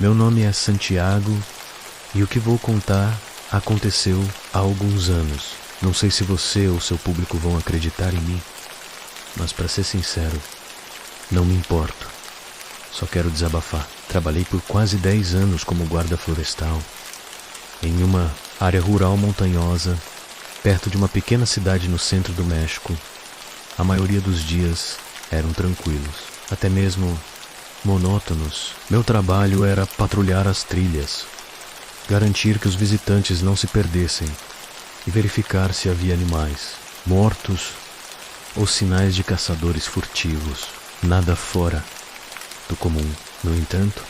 Meu nome é Santiago e o que vou contar aconteceu há alguns anos. Não sei se você ou seu público vão acreditar em mim, mas para ser sincero, não me importo. Só quero desabafar. Trabalhei por quase 10 anos como guarda florestal em uma área rural montanhosa, perto de uma pequena cidade no centro do México. A maioria dos dias eram tranquilos, até mesmo monótonos. Meu trabalho era patrulhar as trilhas, garantir que os visitantes não se perdessem e verificar se havia animais mortos ou sinais de caçadores furtivos. Nada fora do comum. No entanto,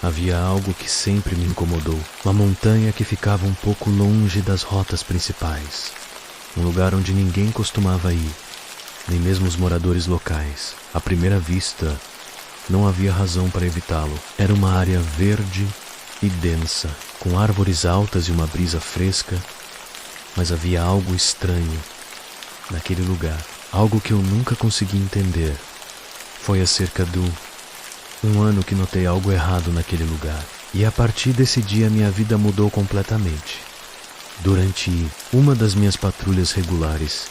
havia algo que sempre me incomodou. Uma montanha que ficava um pouco longe das rotas principais. Um lugar onde ninguém costumava ir, nem mesmo os moradores locais. À primeira vista, não havia razão para evitá-lo. Era uma área verde e densa, com árvores altas e uma brisa fresca, mas havia algo estranho naquele lugar. Algo que eu nunca consegui entender. Foi há cerca de um ano que notei algo errado naquele lugar. E a partir desse dia minha vida mudou completamente. Durante uma das minhas patrulhas regulares,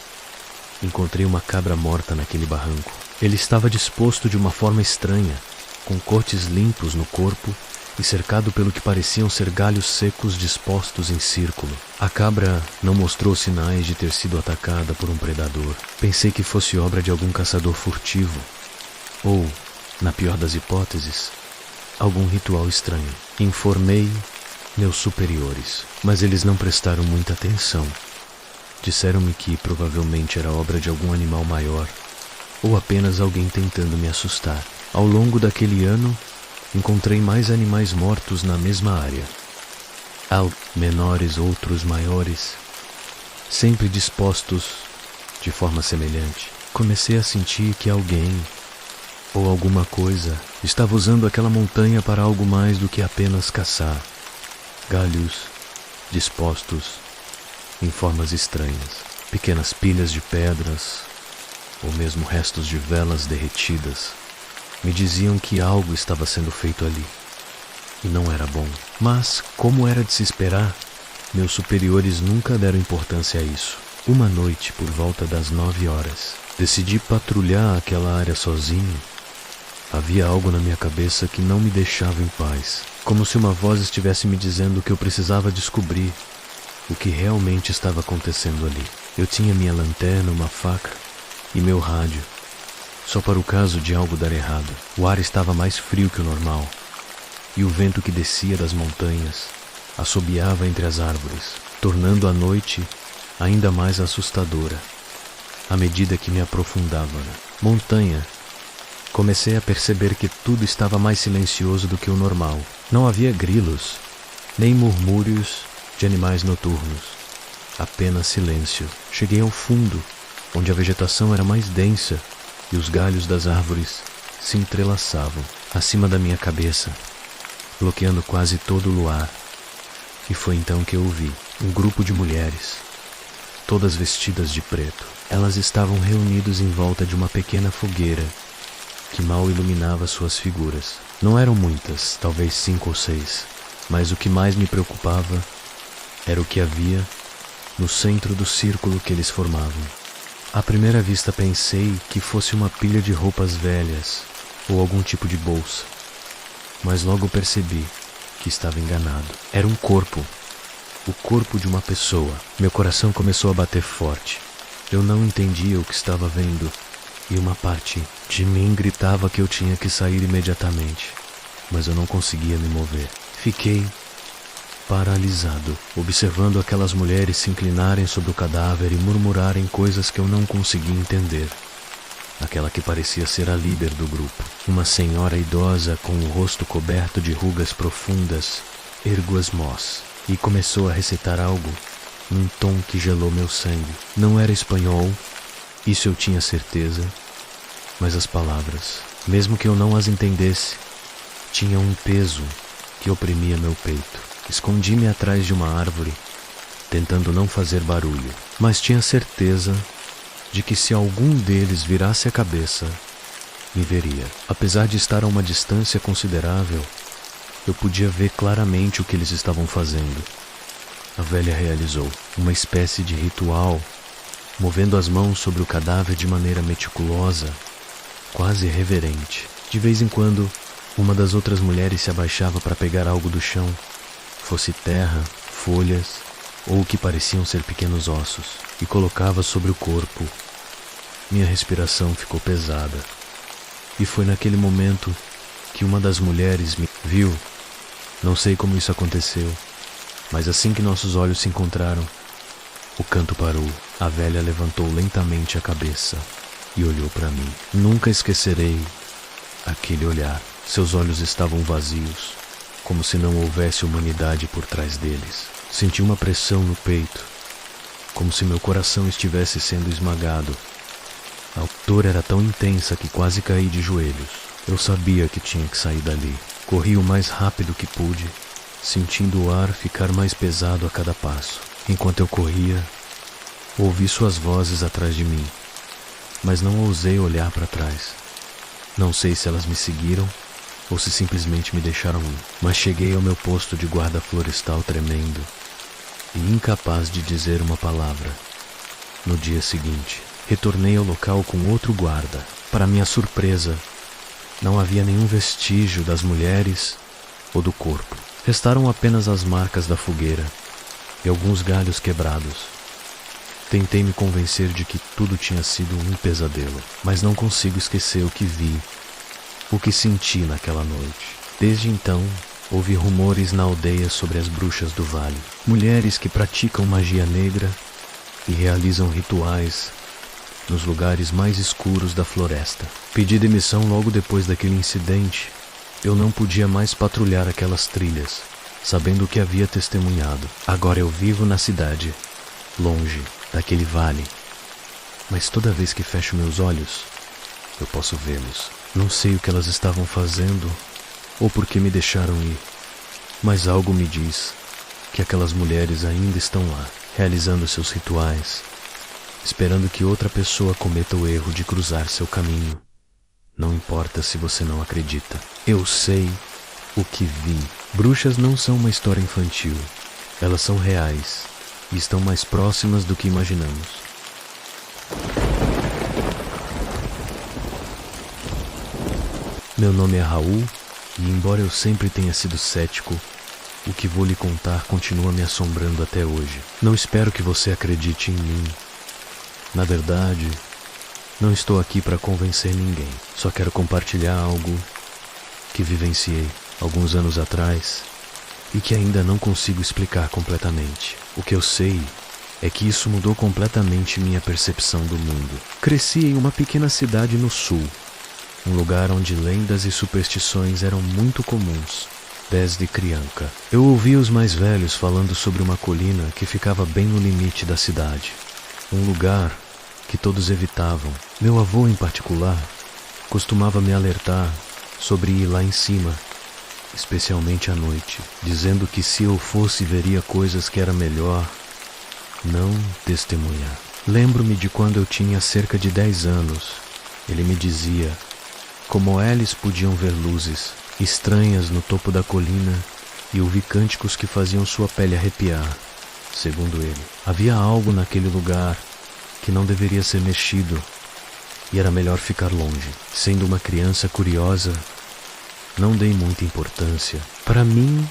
encontrei uma cabra morta naquele barranco. Ele estava disposto de uma forma estranha, com cortes limpos no corpo e cercado pelo que pareciam ser galhos secos dispostos em círculo. A cabra não mostrou sinais de ter sido atacada por um predador. Pensei que fosse obra de algum caçador furtivo, ou, na pior das hipóteses, algum ritual estranho. Informei meus superiores, mas eles não prestaram muita atenção. Disseram-me que provavelmente era obra de algum animal maior, ou apenas alguém tentando me assustar. Ao longo daquele ano, encontrei mais animais mortos na mesma área. Menores, outros maiores, sempre dispostos de forma semelhante. Comecei a sentir que alguém ou alguma coisa estava usando aquela montanha para algo mais do que apenas caçar. Galhos dispostos em formas estranhas, pequenas pilhas de pedras ou mesmo restos de velas derretidas me diziam que algo estava sendo feito ali e não era bom. Mas, como era de se esperar, meus superiores nunca deram importância a isso. Uma noite, por volta das 9 horas, decidi patrulhar aquela área sozinho. Havia algo na minha cabeça que não me deixava em paz, como se uma voz estivesse me dizendo que eu precisava descobrir o que realmente estava acontecendo ali. Eu tinha minha lanterna, uma faca e meu rádio, só para o caso de algo dar errado. O ar estava mais frio que o normal, e o vento que descia das montanhas assobiava entre as árvores, tornando a noite ainda mais assustadora à medida que me aprofundava na montanha. Comecei a perceber que tudo estava mais silencioso do que o normal. Não havia grilos, nem murmúrios de animais noturnos. Apenas silêncio. Cheguei ao fundo, onde a vegetação era mais densa e os galhos das árvores se entrelaçavam acima da minha cabeça, bloqueando quase todo o luar. E foi então que eu vi um grupo de mulheres, todas vestidas de preto. Elas estavam reunidas em volta de uma pequena fogueira que mal iluminava suas figuras. Não eram muitas, talvez 5 ou 6, mas o que mais me preocupava era o que havia no centro do círculo que eles formavam. À primeira vista pensei que fosse uma pilha de roupas velhas ou algum tipo de bolsa, mas logo percebi que estava enganado. Era um corpo, o corpo de uma pessoa. Meu coração começou a bater forte. Eu não entendia o que estava vendo e uma parte de mim gritava que eu tinha que sair imediatamente, mas eu não conseguia me mover. Fiquei paralisado, observando aquelas mulheres se inclinarem sobre o cadáver e murmurarem coisas que eu não conseguia entender. Aquela que parecia ser a líder do grupo, uma senhora idosa com o rosto coberto de rugas profundas, ergueu as mãos e começou a recitar algo num tom que gelou meu sangue. Não era espanhol, isso eu tinha certeza, mas as palavras, mesmo que eu não as entendesse, tinham um peso que oprimia meu peito. Escondi-me atrás de uma árvore, tentando não fazer barulho, mas tinha certeza de que se algum deles virasse a cabeça, me veria. Apesar de estar a uma distância considerável, Eu podia ver claramente o que eles estavam fazendo. A velha realizou uma espécie de ritual, movendo as mãos sobre o cadáver de maneira meticulosa, quase reverente. De vez em quando, uma das outras mulheres se abaixava para pegar algo do chão, fosse terra, folhas ou o que pareciam ser pequenos ossos, e colocava sobre o corpo. Minha respiração ficou pesada. E foi naquele momento que uma das mulheres me viu. Não sei como isso aconteceu, mas assim que nossos olhos se encontraram, o canto parou. A velha levantou lentamente a cabeça e olhou para mim. Nunca esquecerei aquele olhar. Seus olhos estavam vazios, como se não houvesse humanidade por trás deles. Senti uma pressão no peito, como se meu coração estivesse sendo esmagado. A dor era tão intensa que quase caí de joelhos. Eu sabia que tinha que sair dali. Corri o mais rápido que pude, sentindo o ar ficar mais pesado a cada passo. Enquanto eu corria, ouvi suas vozes atrás de mim, mas não ousei olhar para trás. Não sei se elas me seguiram ou se simplesmente me deixaram ir, mas cheguei ao meu posto de guarda florestal tremendo e incapaz de dizer uma palavra. No dia seguinte, retornei ao local com outro guarda. Para minha surpresa, não havia nenhum vestígio das mulheres ou do corpo. Restaram apenas as marcas da fogueira e alguns galhos quebrados. Tentei me convencer de que tudo tinha sido um pesadelo, mas não consigo esquecer o que vi, o que senti naquela noite. Desde então, ouvi rumores na aldeia sobre as bruxas do vale, mulheres que praticam magia negra e realizam rituais nos lugares mais escuros da floresta. Pedi demissão logo depois daquele incidente. Eu não podia mais patrulhar aquelas trilhas, sabendo o que havia testemunhado. Agora eu vivo na cidade, longe daquele vale, mas toda vez que fecho meus olhos, eu posso vê-los. Não sei o que elas estavam fazendo ou por que me deixaram ir, mas algo me diz que aquelas mulheres ainda estão lá, realizando seus rituais, esperando que outra pessoa cometa o erro de cruzar seu caminho. Não importa se você não acredita. Eu sei o que vi. Bruxas não são uma história infantil. Elas são reais e estão mais próximas do que imaginamos. Meu nome é Raul e, embora eu sempre tenha sido cético, o que vou lhe contar continua me assombrando até hoje. Não espero que você acredite em mim. Na verdade, não estou aqui para convencer ninguém. Só quero compartilhar algo que vivenciei alguns anos atrás e que ainda não consigo explicar completamente. O que eu sei é que isso mudou completamente minha percepção do mundo. Cresci em uma pequena cidade no sul, um lugar onde lendas e superstições eram muito comuns desde criança. Eu ouvia os mais velhos falando sobre uma colina que ficava bem no limite da cidade, um lugar que todos evitavam. Meu avô, em particular, costumava me alertar sobre ir lá em cima, especialmente à noite, dizendo que se eu fosse veria coisas que era melhor não testemunhar. Lembro-me de quando eu tinha cerca de 10 anos. Ele me dizia como eles podiam ver luzes estranhas no topo da colina e ouvir cânticos que faziam sua pele arrepiar. Segundo ele, havia algo naquele lugar que não deveria ser mexido e era melhor ficar longe. Sendo uma criança curiosa, não dei muita importância. Para mim,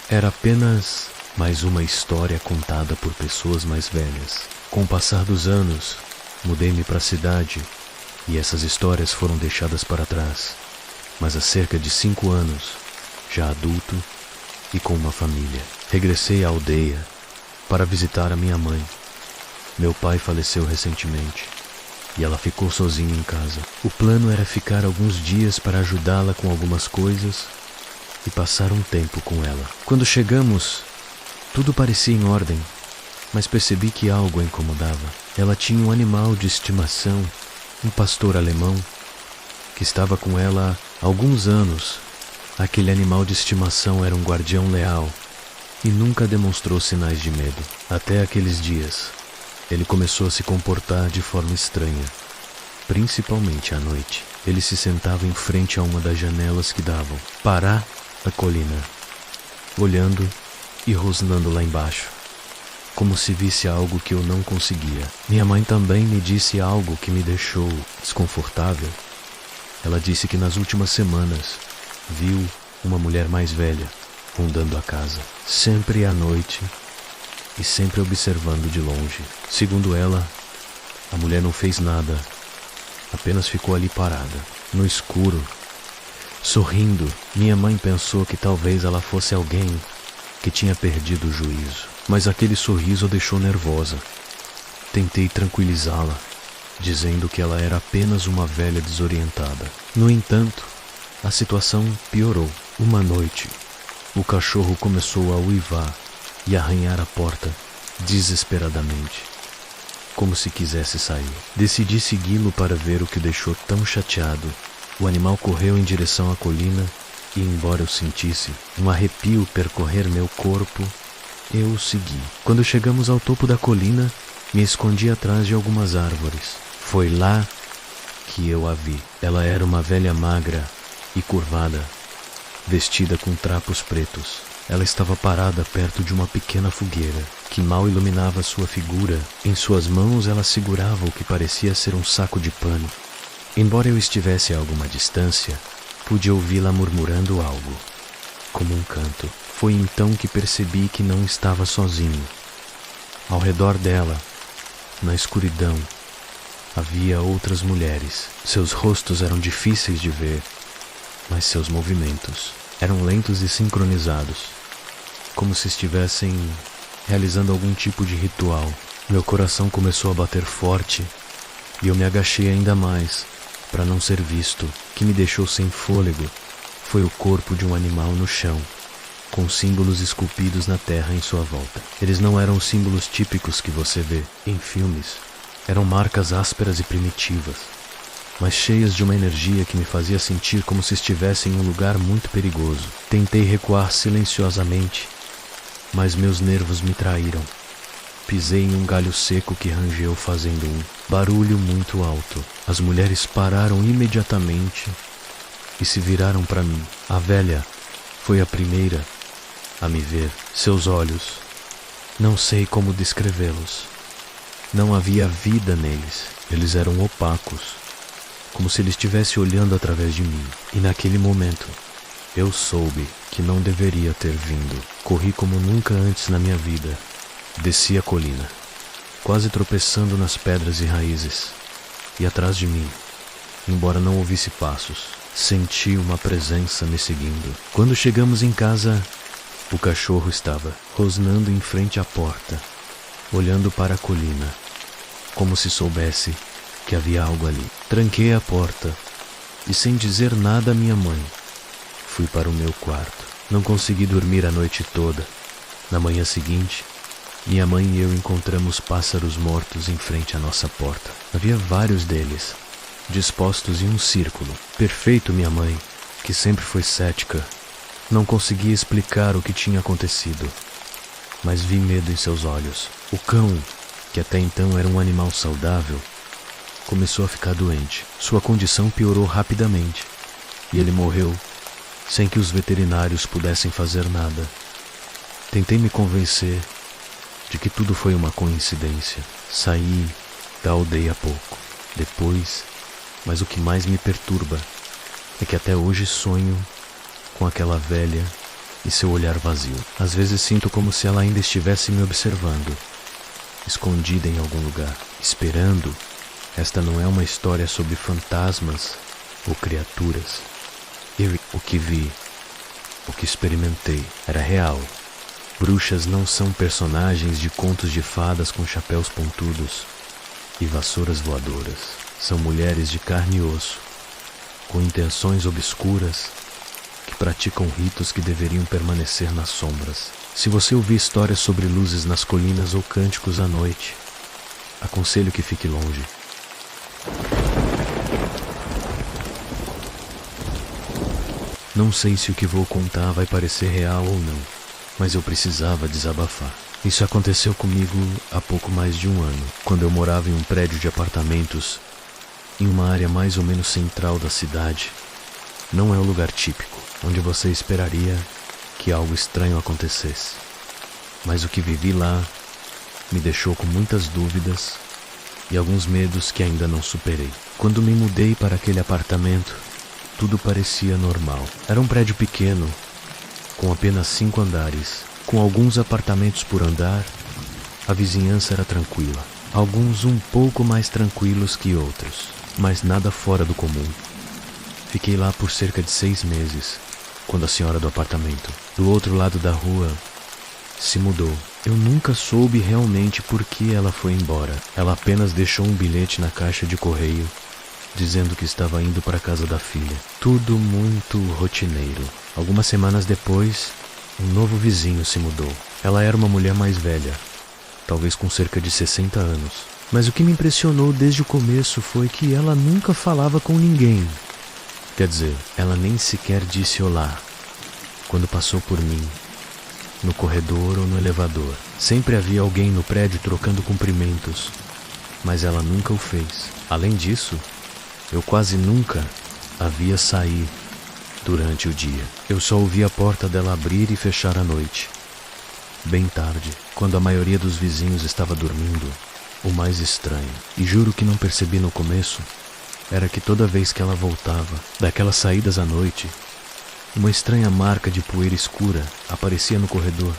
era apenas mais uma história contada por pessoas mais velhas. Com o passar dos anos, mudei-me para a cidade e essas histórias foram deixadas para trás. Mas há cerca de 5 anos, já adulto e com uma família, regressei à aldeia para visitar a minha mãe. Meu pai faleceu recentemente e ela ficou sozinha em casa. O plano era ficar alguns dias para ajudá-la com algumas coisas e passar um tempo com ela. Quando chegamos, tudo parecia em ordem, mas percebi que algo a incomodava. Ela tinha um animal de estimação, um pastor alemão, que estava com ela há alguns anos. Aquele animal de estimação era um guardião leal e nunca demonstrou sinais de medo. Até aqueles dias, ele começou a se comportar de forma estranha, principalmente à noite. Ele se sentava em frente a uma das janelas que davam para a colina olhando e rosnando lá embaixo, como se visse algo que eu não conseguia. Minha mãe também me disse algo que me deixou desconfortável. Ela disse que nas últimas semanas viu uma mulher mais velha rondando a casa, sempre à noite e sempre observando de longe. Segundo ela, a mulher não fez nada, apenas ficou ali parada, no escuro, sorrindo. Minha mãe pensou que talvez ela fosse alguém que tinha perdido o juízo, mas aquele sorriso a deixou nervosa. Tentei tranquilizá-la, dizendo que ela era apenas uma velha desorientada. No entanto, a situação piorou. Uma noite, o cachorro começou a uivar e arranhar a porta desesperadamente, como se quisesse sair. Decidi segui-lo para ver o que o deixou tão chateado. O animal correu em direção à colina e, embora eu sentisse um arrepio percorrer meu corpo, eu o segui. Quando chegamos ao topo da colina, me escondi atrás de algumas árvores. Foi lá que eu a vi. Ela era uma velha magra e curvada, vestida com trapos pretos. Ela estava parada perto de uma pequena fogueira que mal iluminava sua figura. Em suas mãos ela segurava o que parecia ser um saco de pano. Embora eu estivesse a alguma distância, pude ouvi-la murmurando algo, como um canto. Foi então que percebi que não estava sozinho. Ao redor dela, na escuridão, havia outras mulheres. Seus rostos eram difíceis de ver, mas seus movimentos eram lentos e sincronizados, como se estivessem realizando algum tipo de ritual. Meu coração começou a bater forte e eu me agachei ainda mais para não ser visto. O que me deixou sem fôlego foi o corpo de um animal no chão, com símbolos esculpidos na terra em sua volta. Eles não eram os símbolos típicos que você vê em filmes. Eram marcas ásperas e primitivas, mas cheias de uma energia que me fazia sentir como se estivesse em um lugar muito perigoso. Tentei recuar silenciosamente, mas meus nervos me traíram. Pisei em um galho seco que rangeu fazendo um barulho muito alto. As mulheres pararam imediatamente e se viraram para mim. A velha foi a primeira a me ver. Seus olhos, não sei como descrevê-los. Não havia vida neles. Eles eram opacos, como se ele estivesse olhando através de mim. E naquele momento, eu soube que não deveria ter vindo. Corri como nunca antes na minha vida. Desci a colina, quase tropeçando nas pedras e raízes. E atrás de mim, embora não ouvisse passos, senti uma presença me seguindo. Quando chegamos em casa, o cachorro estava rosnando em frente à porta, olhando para a colina, como se soubesse que havia algo ali. Tranquei a porta e, sem dizer nada à minha mãe, fui para o meu quarto. Não consegui dormir a noite toda. Na manhã seguinte, minha mãe e eu encontramos pássaros mortos em frente à nossa porta. Havia vários deles, dispostos em um círculo. Perfeito, minha mãe, que sempre foi cética, não conseguia explicar o que tinha acontecido, mas vi medo em seus olhos. O cão, que até então era um animal saudável, começou a ficar doente. Sua condição piorou rapidamente e ele morreu sem que os veterinários pudessem fazer nada. Tentei me convencer de que tudo foi uma coincidência. Saí da aldeia há pouco, depois, mas o que mais me perturba é que até hoje sonho com aquela velha e seu olhar vazio. Às vezes sinto como se ela ainda estivesse me observando, escondida em algum lugar, esperando. Esta não é uma história sobre fantasmas ou criaturas. O que vi, o que experimentei, era real. Bruxas não são personagens de contos de fadas com chapéus pontudos e vassouras voadoras. São mulheres de carne e osso, com intenções obscuras, que praticam ritos que deveriam permanecer nas sombras. Se você ouvir histórias sobre luzes nas colinas ou cânticos à noite, aconselho que fique longe. Não sei se o que vou contar vai parecer real ou não, mas eu precisava desabafar. Isso aconteceu comigo há pouco mais de um ano, quando eu morava em um prédio de apartamentos em uma área mais ou menos central da cidade. Não é o lugar típico, onde você esperaria que algo estranho acontecesse. Mas o que vivi lá me deixou com muitas dúvidas e alguns medos que ainda não superei. Quando me mudei para aquele apartamento, tudo parecia normal. Era um prédio pequeno, com apenas 5 andares, com alguns apartamentos por andar. A vizinhança era tranquila, alguns um pouco mais tranquilos que outros, mas nada fora do comum. Fiquei lá por cerca de 6 meses, quando a senhora do apartamento, do outro lado da rua, se mudou. Eu nunca soube realmente por que ela foi embora. Ela apenas deixou um bilhete na caixa de correio, dizendo que estava indo para a casa da filha. Tudo muito rotineiro. Algumas semanas depois, um novo vizinho se mudou. Ela era uma mulher mais velha, talvez com cerca de 60 anos. Mas o que me impressionou desde o começo foi que ela nunca falava com ninguém. Quer dizer, ela nem sequer disse olá quando passou por mim, no corredor ou no elevador. Sempre havia alguém no prédio trocando cumprimentos, mas ela nunca o fez. Além disso, eu quase nunca a via sair durante o dia. Eu só ouvia a porta dela abrir e fechar à noite, bem tarde, quando a maioria dos vizinhos estava dormindo. O mais estranho, e juro que não percebi no começo, era que toda vez que ela voltava daquelas saídas à noite, uma estranha marca de poeira escura aparecia no corredor,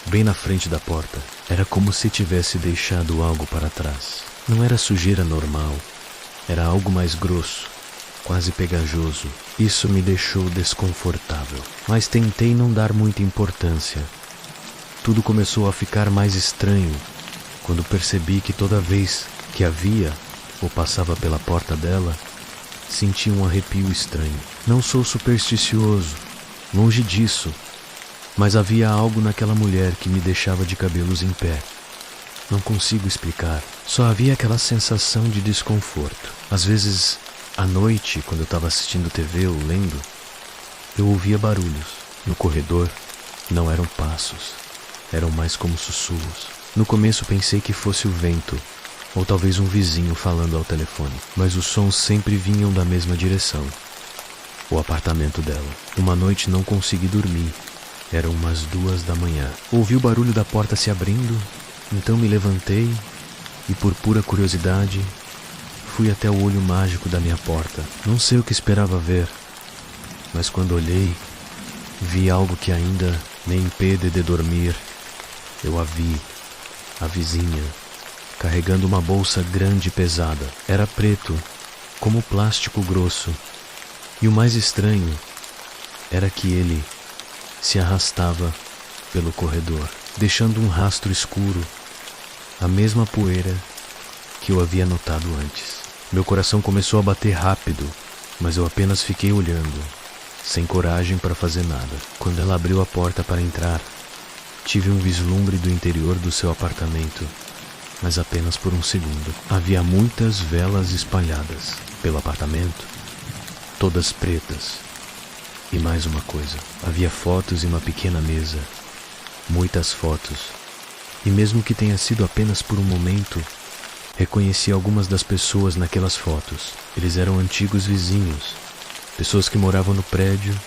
bem na frente da porta. Era como se tivesse deixado algo para trás. Não era sujeira normal, era algo mais grosso, quase pegajoso. Isso me deixou desconfortável, mas tentei não dar muita importância. Tudo começou a ficar mais estranho quando percebi que toda vez que a via ou passava pela porta dela, senti um arrepio estranho. Não sou supersticioso, longe disso, mas havia algo naquela mulher que me deixava de cabelos em pé. Não consigo explicar, só havia aquela sensação de desconforto. Às vezes, à noite, quando eu estava assistindo TV ou lendo, eu ouvia barulhos. No corredor, não eram passos, eram mais como sussurros. No começo pensei que fosse o vento, ou talvez um vizinho falando ao telefone, mas os sons sempre vinham da mesma direção, o apartamento dela. Uma noite não consegui dormir, eram umas 2 da manhã. Ouvi o barulho da porta se abrindo, então me levantei e, por pura curiosidade, fui até o olho mágico da minha porta. Não sei o que esperava ver, mas quando olhei, vi algo que ainda me impede de dormir. Eu a vi, a vizinha, carregando uma bolsa grande e pesada. Era preto, como plástico grosso, e o mais estranho era que ele se arrastava pelo corredor, deixando um rastro escuro, a mesma poeira que eu havia notado antes. Meu coração começou a bater rápido, mas eu apenas fiquei olhando, sem coragem para fazer nada. Quando ela abriu a porta para entrar, tive um vislumbre do interior do seu apartamento, mas apenas por um segundo. Havia muitas velas espalhadas pelo apartamento, todas pretas. E mais uma coisa, havia fotos em uma pequena mesa, muitas fotos. E mesmo que tenha sido apenas por um momento, reconheci algumas das pessoas naquelas fotos. Eles eram antigos vizinhos, pessoas que moravam no prédio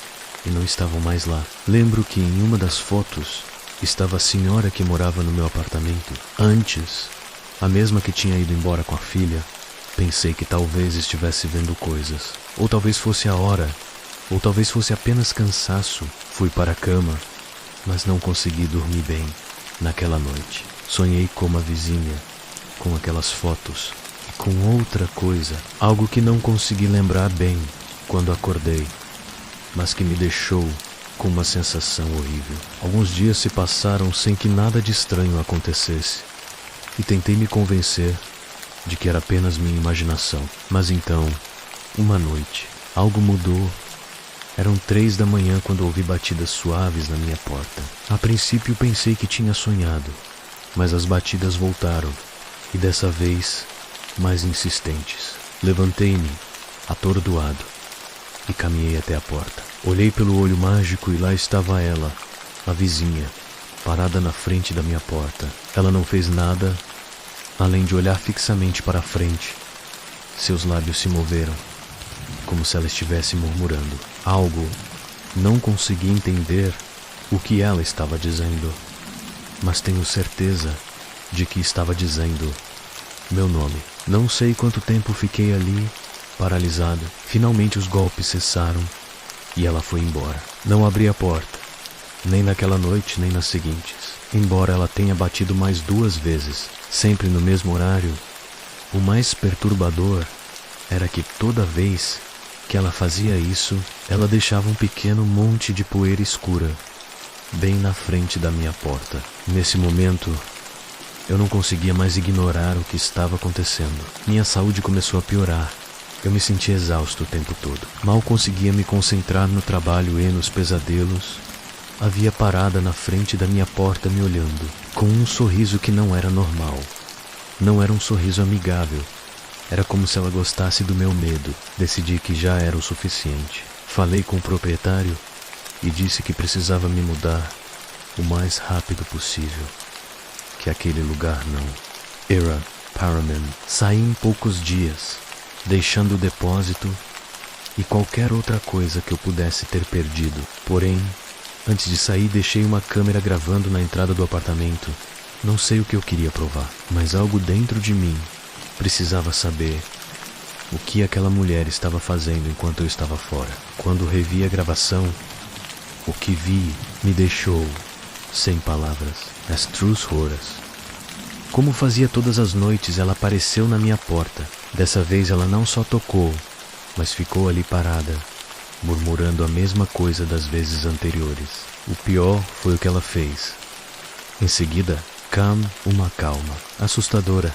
e não estavam mais lá. Lembro que em uma das fotos estava a senhora que morava no meu apartamento antes, a mesma que tinha ido embora com a filha. Pensei que talvez estivesse vendo coisas, ou talvez fosse a hora, ou talvez fosse apenas cansaço. Fui para a cama, mas não consegui dormir bem naquela noite. Sonhei com uma vizinha, com aquelas fotos, e com outra coisa, algo que não consegui lembrar bem quando acordei, mas que me deixou com uma sensação horrível. Alguns dias se passaram sem que nada de estranho acontecesse, e tentei me convencer de que era apenas minha imaginação. Mas então, uma noite, algo mudou. Eram 3 da manhã quando ouvi batidas suaves na minha porta. A princípio pensei que tinha sonhado, mas as batidas voltaram, e dessa vez, mais insistentes. Levantei-me, atordoado, e caminhei até a porta. Olhei pelo olho mágico e lá estava ela, a vizinha, parada na frente da minha porta. Ela não fez nada além de olhar fixamente para a frente. Seus lábios se moveram, como se ela estivesse murmurando algo. Não consegui entender o que ela estava dizendo, mas tenho certeza de que estava dizendo meu nome. Não sei quanto tempo fiquei ali, paralisado. Finalmente os golpes cessaram e ela foi embora. Não abri a porta, nem naquela noite, nem nas seguintes. Embora ela tenha batido mais 2 vezes, sempre no mesmo horário, o mais perturbador era que toda vez que ela fazia isso, ela deixava um pequeno monte de poeira escura bem na frente da minha porta. Nesse momento, eu não conseguia mais ignorar o que estava acontecendo. Minha saúde começou a piorar. Eu me sentia exausto o tempo todo. Mal conseguia me concentrar no trabalho e nos pesadelos. Havia parada na frente da minha porta me olhando, com um sorriso que não era normal. Não era um sorriso amigável. Era como se ela gostasse do meu medo. Decidi que já era o suficiente. Falei com o proprietário e disse que precisava me mudar o mais rápido possível. Que aquele lugar não. Era Paramin. Saí em poucos dias, deixando o depósito e qualquer outra coisa que eu pudesse ter perdido. Porém, antes de sair, deixei uma câmera gravando na entrada do apartamento. Não sei o que eu queria provar, mas algo dentro de mim precisava saber o que aquela mulher estava fazendo enquanto eu estava fora. Quando revi a gravação, o que vi me deixou sem palavras. As trus horas. Como fazia todas as noites, ela apareceu na minha porta. Dessa vez ela não só tocou, mas ficou ali parada, murmurando a mesma coisa das vezes anteriores. O pior foi o que ela fez. Em seguida, uma calma assustadora.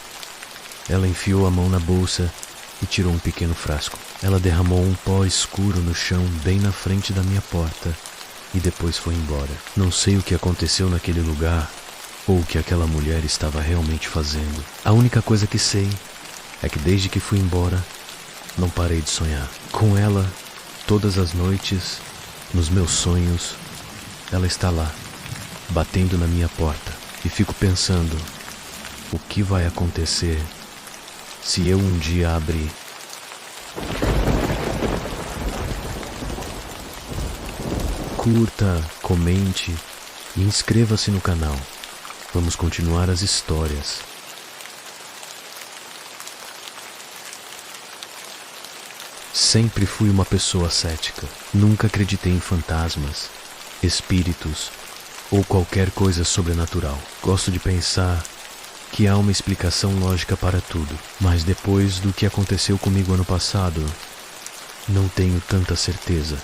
Ela enfiou a mão na bolsa e tirou um pequeno frasco. Ela derramou um pó escuro no chão bem na frente da minha porta e depois foi embora. Não sei o que aconteceu naquele lugar ou o que aquela mulher estava realmente fazendo. A única coisa que sei é que desde que fui embora, não parei de sonhar. Com ela, todas as noites, nos meus sonhos, ela está lá, batendo na minha porta. E fico pensando, o que vai acontecer se eu um dia abrir? Curta, comente e inscreva-se no canal. Vamos continuar as histórias. Sempre fui uma pessoa cética. Nunca acreditei em fantasmas, espíritos ou qualquer coisa sobrenatural. Gosto de pensar que há uma explicação lógica para tudo, mas depois do que aconteceu comigo ano passado, não tenho tanta certeza.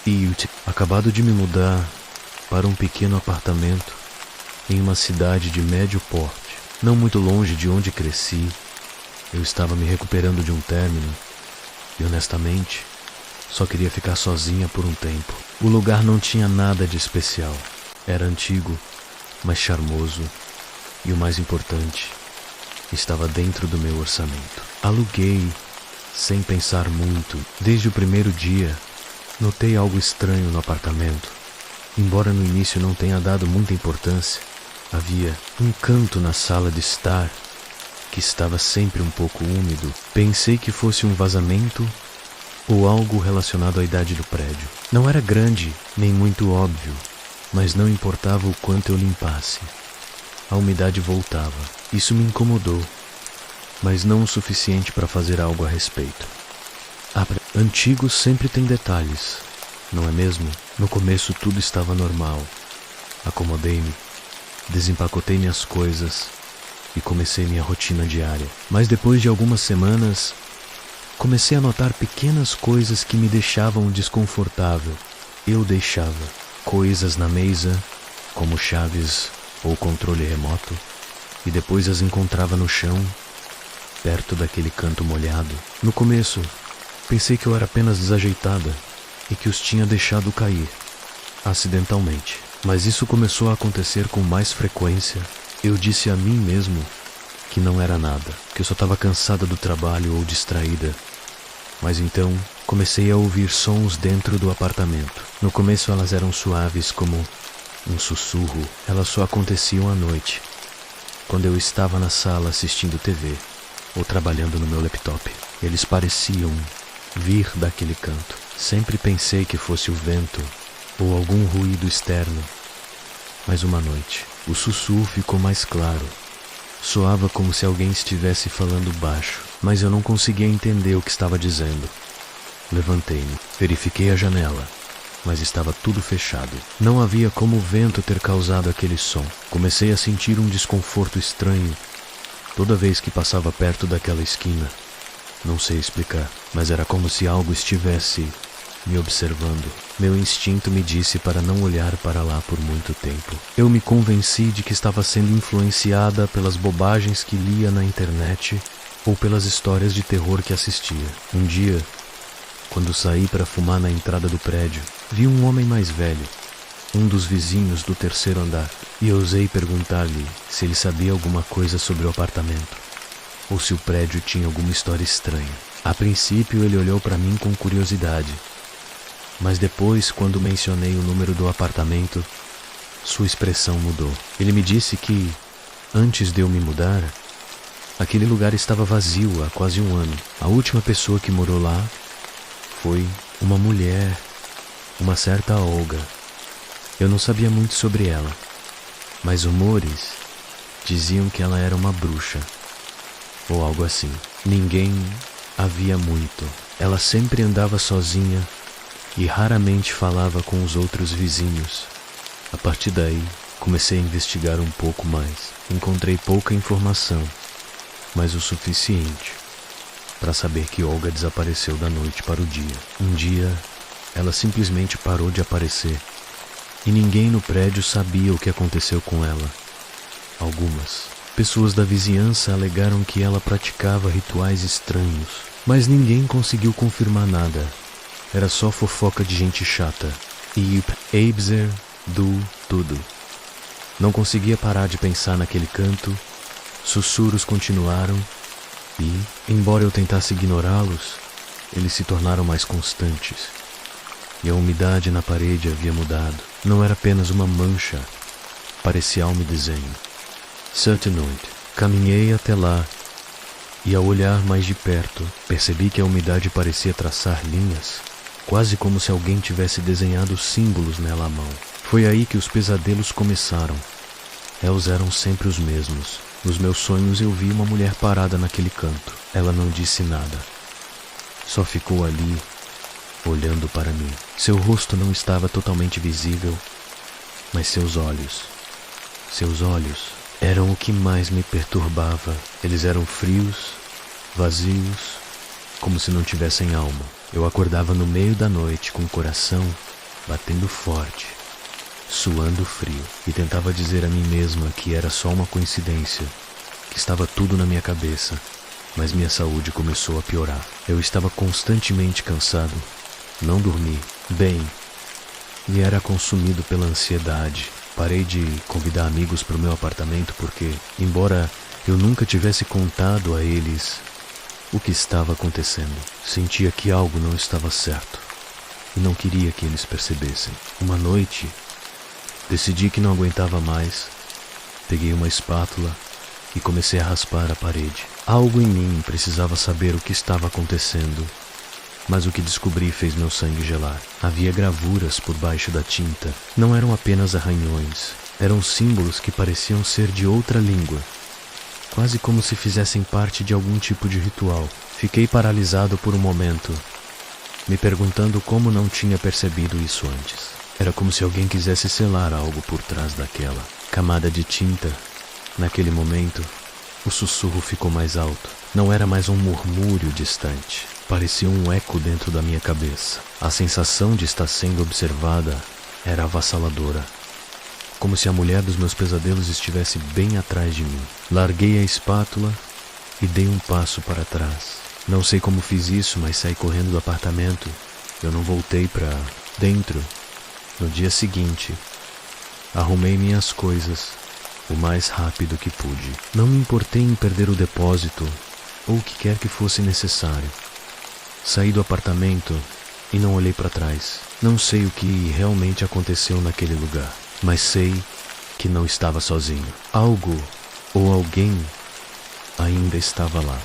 E acabado de me mudar para um pequeno apartamento em uma cidade de médio porte, não muito longe de onde cresci. Eu estava me recuperando de um término e, honestamente, só queria ficar sozinha por um tempo. O lugar não tinha nada de especial. Era antigo, mas charmoso e, o mais importante, estava dentro do meu orçamento. Aluguei sem pensar muito. Desde o primeiro dia, notei algo estranho no apartamento. Embora no início não tenha dado muita importância, havia um canto na sala de estar que estava sempre um pouco úmido. Pensei que fosse um vazamento ou algo relacionado à idade do prédio. Não era grande, nem muito óbvio, mas não importava o quanto eu limpasse. A umidade voltava. Isso me incomodou, mas não o suficiente para fazer algo a respeito. Antigos sempre tem detalhes, não é mesmo? No começo tudo estava normal. Acomodei-me, desempacotei minhas coisas e comecei minha rotina diária. Mas depois de algumas semanas, comecei a notar pequenas coisas que me deixavam desconfortável. Eu deixava coisas na mesa, como chaves ou controle remoto, e depois as encontrava no chão, perto daquele canto molhado. No começo, pensei que eu era apenas desajeitada e que os tinha deixado cair, acidentalmente. Mas isso começou a acontecer com mais frequência. Eu disse a mim mesmo que não era nada, que eu só estava cansada do trabalho ou distraída. Mas então comecei a ouvir sons dentro do apartamento. No começo elas eram suaves como um sussurro. Elas só aconteciam à noite, quando eu estava na sala assistindo TV ou trabalhando no meu laptop. Eles pareciam vir daquele canto. Sempre pensei que fosse o vento ou algum ruído externo, Mas uma noite, o sussurro ficou mais claro. Soava como se alguém estivesse falando baixo, mas eu não conseguia entender o que estava dizendo. Levantei-me, verifiquei a janela, mas estava tudo fechado. Não havia como o vento ter causado aquele som. Comecei a sentir um desconforto estranho toda vez que passava perto daquela esquina. Não sei explicar, mas era como se algo estivesse me observando. Meu instinto me disse para não olhar para lá por muito tempo. Eu me convenci de que estava sendo influenciada pelas bobagens que lia na internet ou pelas histórias de terror que assistia. Um dia, quando saí para fumar na entrada do prédio, vi um homem mais velho, um dos vizinhos do terceiro andar, e ousei perguntar-lhe se ele sabia alguma coisa sobre o apartamento, ou se o prédio tinha alguma história estranha. A princípio ele olhou para mim com curiosidade, mas depois, quando mencionei o número do apartamento, sua expressão mudou. Ele me disse que, antes de eu me mudar, aquele lugar estava vazio há quase um ano. A última pessoa que morou lá foi uma mulher, uma certa Olga. Eu não sabia muito sobre ela, mas rumores diziam que ela era uma bruxa, ou algo assim. Ninguém a via muito. Ela sempre andava sozinha e raramente falava com os outros vizinhos. A partir daí, comecei a investigar um pouco mais. Encontrei pouca informação, mas o suficiente para saber que Olga desapareceu da noite para o dia. Um dia, ela simplesmente parou de aparecer e ninguém no prédio sabia o que aconteceu com ela. Algumas pessoas da vizinhança alegaram que ela praticava rituais estranhos, mas ninguém conseguiu confirmar nada. Era só fofoca de gente chata. E Abzer do tudo. Não conseguia parar de pensar naquele canto. Sussurros continuaram e, embora eu tentasse ignorá-los, eles se tornaram mais constantes. E a umidade na parede havia mudado. Não era apenas uma mancha, parecia algo desenho. Certa noite, caminhei até lá e, ao olhar mais de perto, percebi que a umidade parecia traçar linhas, quase como se alguém tivesse desenhado símbolos nela à mão. Foi aí que os pesadelos começaram. Eles eram sempre os mesmos. Nos meus sonhos eu vi uma mulher parada naquele canto. Ela não disse nada. Só ficou ali, olhando para mim. Seu rosto não estava totalmente visível, mas seus olhos eram o que mais me perturbava. Eles eram frios, vazios, como se não tivessem alma. Eu acordava no meio da noite com o coração batendo forte, suando frio, e tentava dizer a mim mesma que era só uma coincidência, que estava tudo na minha cabeça, mas minha saúde começou a piorar. Eu estava constantemente cansado, não dormi bem e era consumido pela ansiedade. Parei de convidar amigos para o meu apartamento porque, embora eu nunca tivesse contado a eles o que estava acontecendo, sentia que algo não estava certo e não queria que eles percebessem. Uma noite, decidi que não aguentava mais, peguei uma espátula e comecei a raspar a parede. Algo em mim precisava saber o que estava acontecendo, mas o que descobri fez meu sangue gelar. Havia gravuras por baixo da tinta. Não eram apenas arranhões, eram símbolos que pareciam ser de outra língua, quase como se fizessem parte de algum tipo de ritual. Fiquei paralisado por um momento, me perguntando como não tinha percebido isso antes. Era como se alguém quisesse selar algo por trás daquela camada de tinta. Naquele momento, o sussurro ficou mais alto. Não era mais um murmúrio distante. Parecia um eco dentro da minha cabeça. A sensação de estar sendo observada era avassaladora, como se a mulher dos meus pesadelos estivesse bem atrás de mim. Larguei a espátula e dei um passo para trás. Não sei como fiz isso, mas saí correndo do apartamento. Eu não voltei para dentro. No dia seguinte, arrumei minhas coisas o mais rápido que pude. Não me importei em perder o depósito ou o que quer que fosse necessário. Saí do apartamento e não olhei para trás. Não sei o que realmente aconteceu naquele lugar, mas sei que não estava sozinho. Algo ou alguém ainda estava lá.